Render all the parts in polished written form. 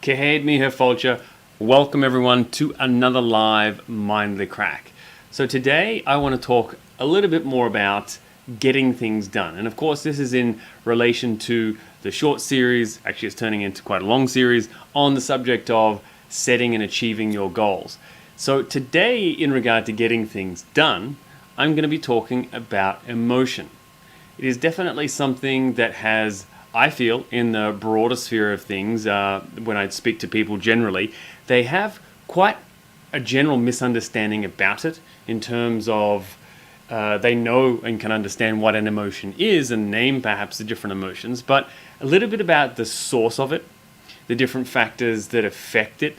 Geheet me, Herr Folcher. Welcome everyone to another live Mindly Craic. So today I want to talk a little bit more about getting things done. And of course this is in relation to the short series, actually it's turning into quite a long series, on the subject of setting and achieving your goals. So today, in regard to getting things done, I'm going to be talking about emotion. It is definitely something that has, I feel, in the broader sphere of things, when I speak to people generally, they have quite a general misunderstanding about it in terms of they know and can understand what an emotion is and name perhaps the different emotions, but a little bit about the source of it, the different factors that affect it,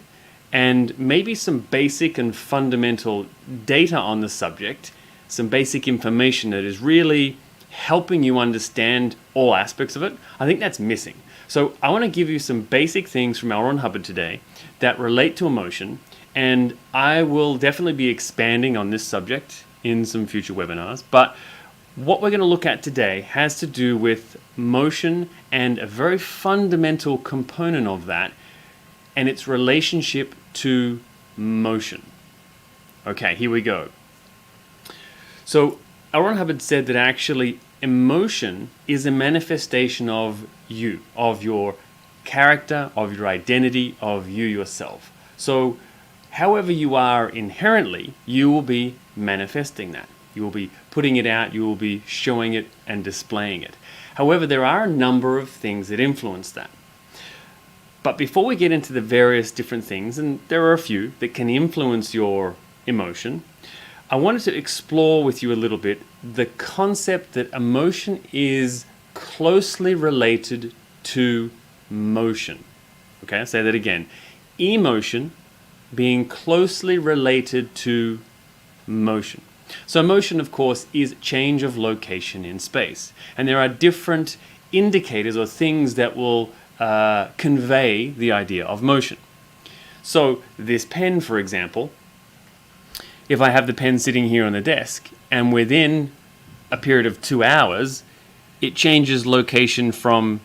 and maybe some basic and fundamental data on the subject, some basic information that is really helping you understand all aspects of it. I think that's missing. So I want to give you some basic things from L. Ron Hubbard today that relate to emotion, and I will definitely be expanding on this subject in some future webinars. But what we're going to look at today has to do with motion and a very fundamental component of that, and its relationship to motion. Okay, here we go. So L. Ron Hubbard said that actually emotion is a manifestation of you, of your character, of your identity, of you yourself. So however you are inherently, you will be manifesting that. You will be putting it out, you will be showing it and displaying it. However, there are a number of things that influence that. But before we get into the various different things, and there are a few that can influence your emotion, I wanted to explore with you a little bit the concept that emotion is closely related to motion. Okay, I'll say that again. Emotion being closely related to motion. So motion, of course, is change of location in space. And there are different indicators or things that will convey the idea of motion. So this pen, for example, if I have the pen sitting here on the desk and within a period of 2 hours, it changes location from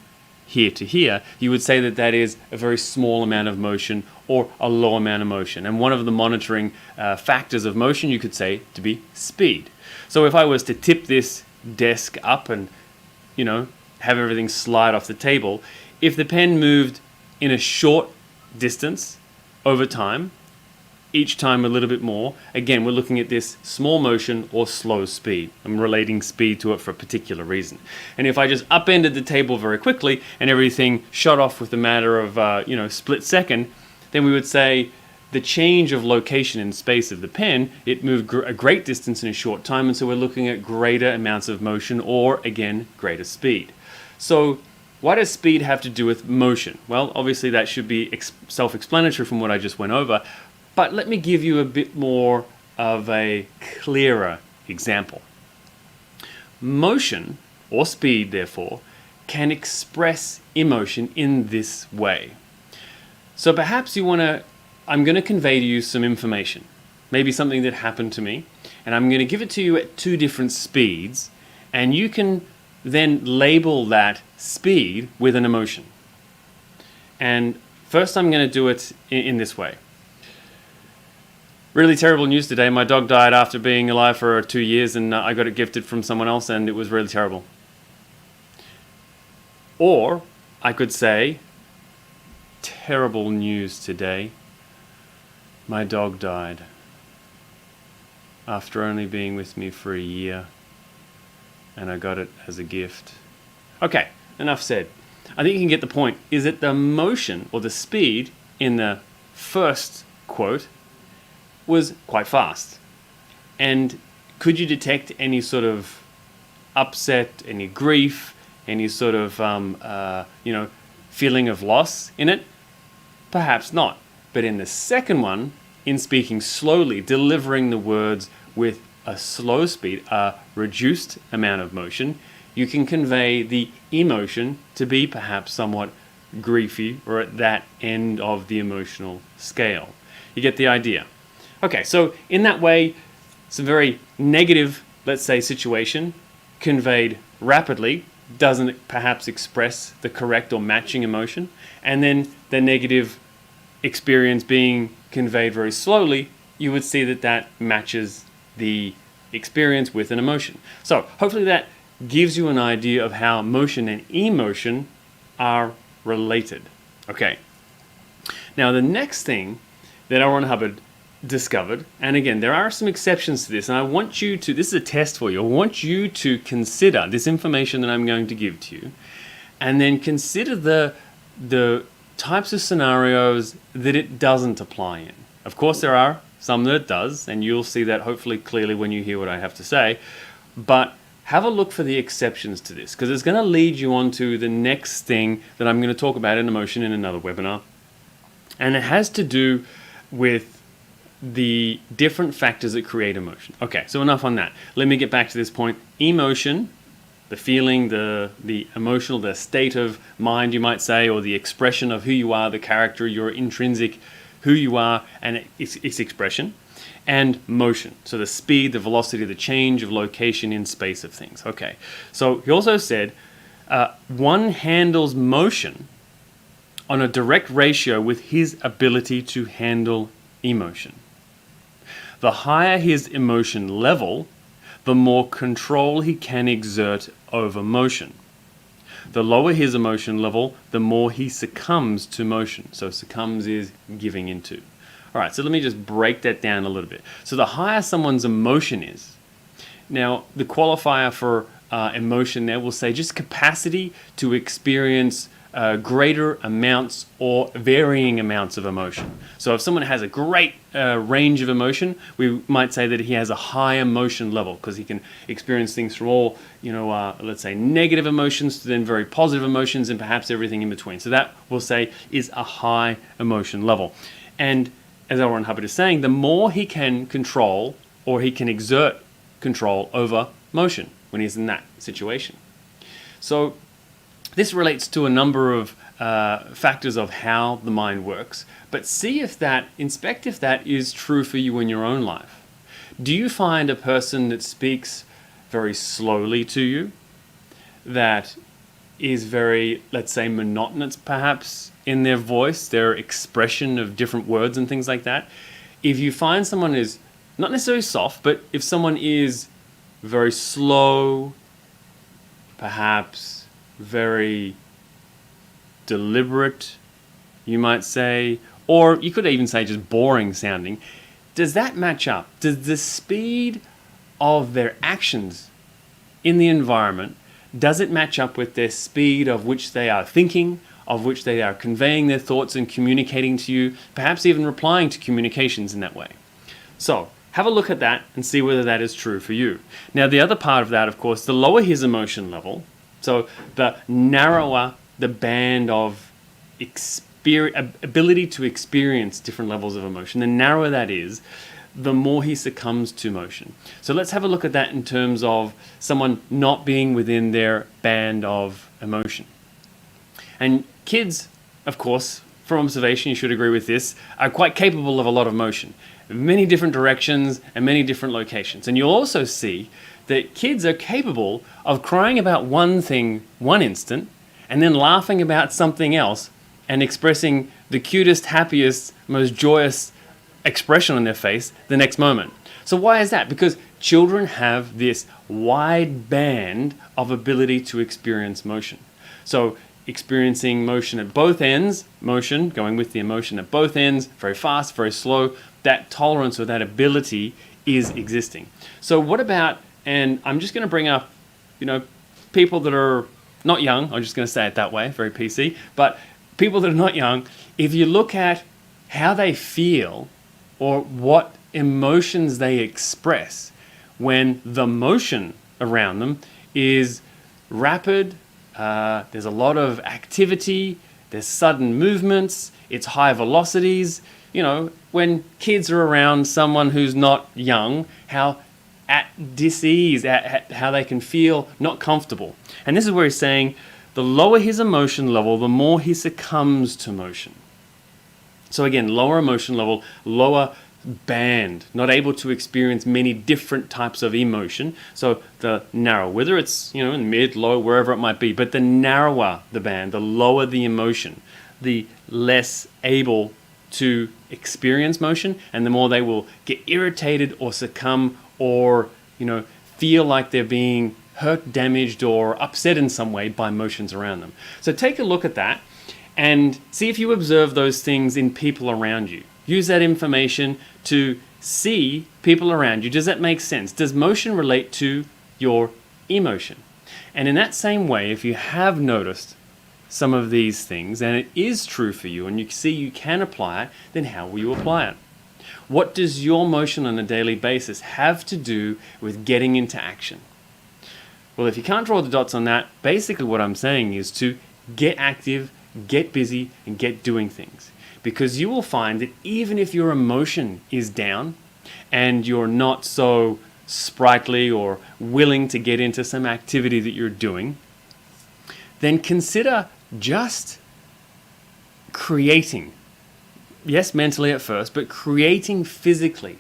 here to here, you would say that that is a very small amount of motion or a low amount of motion. And one of the monitoring factors of motion you could say to be speed. So if I was to tip this desk up and, have everything slide off the table, if the pen moved in a short distance over time, each time a little bit more, again, we're looking at this small motion or slow speed. I'm relating speed to it for a particular reason. And if I just upended the table very quickly and everything shot off with a matter of, split second, then we would say the change of location in space of the pen, it moved a great distance in a short time, and so we're looking at greater amounts of motion or, again, greater speed. So what does speed have to do with motion? Well, obviously that should be self-explanatory from what I just went over, but let me give you a bit more of a clearer example. Motion, or speed therefore, can express emotion in this way. So perhaps I'm going to convey to you some information, maybe something that happened to me, and I'm going to give it to you at 2 different speeds, and you can then label that speed with an emotion. And first I'm going to do it in this way. Really terrible news today. My dog died after being alive for 2 years, and I got it gifted from someone else, and it was really terrible. Or I could say, terrible news today. My dog died after only being with me for a year, and I got it as a gift. Okay, enough said. I think you can get the point. Is that the motion or the speed in the first quote was quite fast. And could you detect any sort of upset, any grief, any sort of feeling of loss in it? Perhaps not. But in the second one, in speaking slowly, delivering the words with a slow speed, a reduced amount of motion, you can convey the emotion to be perhaps somewhat griefy or at that end of the emotional scale. You get the idea. Okay, so in that way, it's a very negative, let's say, situation conveyed rapidly, doesn't perhaps express the correct or matching emotion, and then the negative experience being conveyed very slowly, you would see that that matches the experience with an emotion. So hopefully that gives you an idea of how motion and emotion are related. Okay. Now the next thing that L. Ron Hubbard discovered, and again there are some exceptions to this, and I want you to, this is a test for you, I want you to consider this information that I'm going to give to you, and then consider the types of scenarios that it doesn't apply in. Of course there are some that it does, and you'll see that hopefully clearly when you hear what I have to say, but have a look for the exceptions to this, because it's going to lead you on to the next thing that I'm going to talk about in emotion in another webinar, and it has to do with the different factors that create emotion. Okay, so enough on that. Let me get back to this point. Emotion, the feeling, the emotional, the state of mind, you might say, or the expression of who you are, the character, your intrinsic who you are, and its expression, and motion. So the speed, the velocity, the change of location in space of things. Okay, so he also said one handles motion on a direct ratio with his ability to handle emotion. The higher his emotion level, the more control he can exert over motion. The lower his emotion level, the more he succumbs to motion. So succumbs is giving into. All right, so let me just break that down a little bit. So the higher someone's emotion is, now the qualifier for emotion there will say just capacity to experience greater amounts or varying amounts of emotion. So if someone has a great range of emotion, we might say that he has a high emotion level because he can experience things from all, let's say negative emotions to then very positive emotions and perhaps everything in between. So that we'll say is a high emotion level. And as L. Ron Hubbard is saying, the more he can control or he can exert control over motion when he's in that situation. So this relates to a number of factors of how the mind works, but inspect if that is true for you in your own life. Do you find a person that speaks very slowly to you, that is very, let's say, monotonous perhaps in their voice, their expression of different words and things like that? If you find someone is not necessarily soft, but if someone is very slow, perhaps very deliberate, you might say, or you could even say just boring sounding, does that match up? Does the speed of their actions in the environment, does it match up with their speed of which they are thinking, of which they are conveying their thoughts and communicating to you, perhaps even replying to communications in that way? So have a look at that and see whether that is true for you. Now the other part of that, of course, the lower his emotion level, so the narrower the band of ability to experience different levels of emotion, the narrower that is, the more he succumbs to motion. So let's have a look at that in terms of someone not being within their band of emotion. And kids, of course, from observation, you should agree with this, are quite capable of a lot of motion, many different directions and many different locations. And you'll also see that kids are capable of crying about one thing one instant and then laughing about something else and expressing the cutest, happiest, most joyous expression on their face the next moment. So why is that? Because children have this wide band of ability to experience motion. So experiencing motion at both ends, motion, going with the emotion at both ends, very fast, very slow, that tolerance or that ability is existing. So what about, and I'm just going to bring up, people that are not young, I'm just going to say it that way, very PC, but people that are not young, if you look at how they feel or what emotions they express when the motion around them is rapid, there's a lot of activity, there's sudden movements, it's high velocities. When kids are around someone who's not young, how at dis-ease, how they can feel not comfortable. And this is where he's saying the lower his emotion level, the more he succumbs to motion. So again, lower emotion level, lower band, not able to experience many different types of emotion. So the narrow, whether it's in mid, low, wherever it might be, but the narrower the band, the lower the emotion, the less able to experience motion, and the more they will get irritated or succumb or, feel like they're being hurt, damaged, or upset in some way by motions around them. So take a look at that and see if you observe those things in people around you. Use that information to see people around you. Does that make sense? Does motion relate to your emotion? And in that same way, if you have noticed some of these things and it is true for you and you see you can apply it, then how will you apply it? What does your motion on a daily basis have to do with getting into action? Well, if you can't draw the dots on that, basically what I'm saying is to get active, get busy, and get doing things. Because you will find that even if your emotion is down and you're not so sprightly or willing to get into some activity that you're doing, then consider just creating. Yes, mentally at first, but creating physically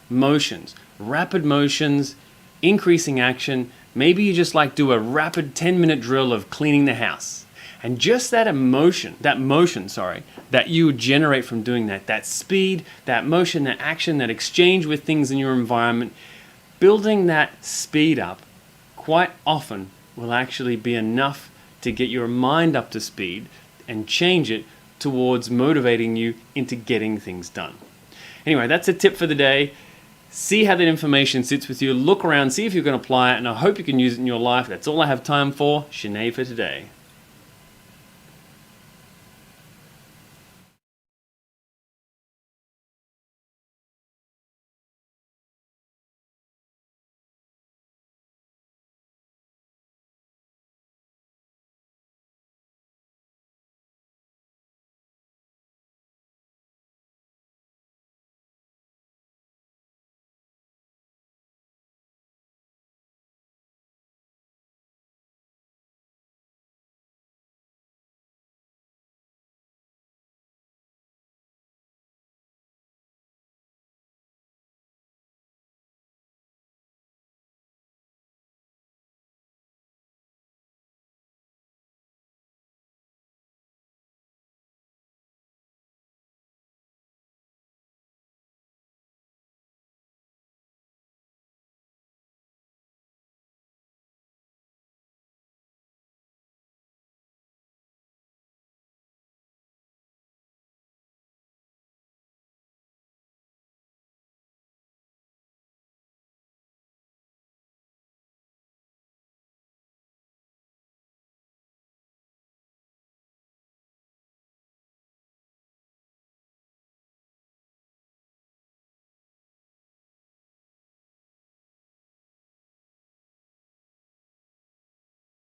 motions, rapid motions, increasing action. Maybe you just do a rapid 10-minute drill of cleaning the house. And just that motion that you generate from doing that speed, that motion, that action, that exchange with things in your environment, building that speed up quite often will actually be enough to get your mind up to speed and change it towards motivating you into getting things done. Anyway, that's a tip for the day. See how that information sits with you. Look around, see if you can apply it, and I hope you can use it in your life. That's all I have time for. Sinead for today.